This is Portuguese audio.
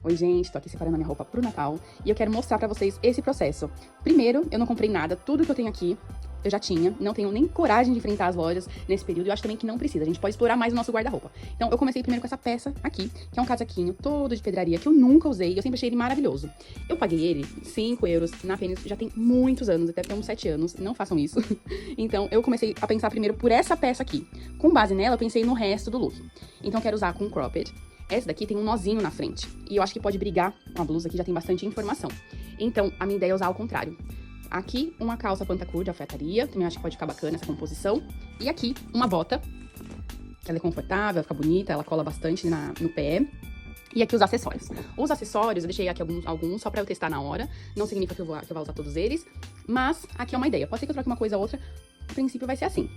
Oi, gente, tô aqui separando a minha roupa pro Natal e eu quero mostrar pra vocês esse processo. Primeiro, eu não comprei nada, tudo que eu tenho aqui eu já tinha, não tenho nem coragem de enfrentar as lojas nesse período, eu acho também que não precisa, a gente pode explorar mais o nosso guarda-roupa. Então, eu comecei primeiro com essa peça aqui, que é um casaquinho todo de pedraria, que eu nunca usei, eu sempre achei ele maravilhoso. Eu paguei ele 5 euros na Penny, já tem muitos anos, até uns 7 anos, não façam isso. Então, eu comecei a pensar primeiro por essa peça aqui. Com base nela, eu pensei no resto do look. Então, eu quero usar com cropped. Essa daqui tem um nozinho na frente, e eu acho que pode brigar com a blusa, que já tem bastante informação. Então, a minha ideia é usar ao contrário. Aqui, uma calça pantacur de alfaiataria, também acho que pode ficar bacana essa composição. E aqui, uma bota, que ela é confortável, fica bonita, ela cola bastante no pé. E aqui os acessórios. Os acessórios, eu deixei aqui alguns só pra eu testar na hora. Não significa que eu vou usar todos eles, mas aqui é uma ideia. Pode ser que eu troque uma coisa ou outra, a princípio vai ser assim.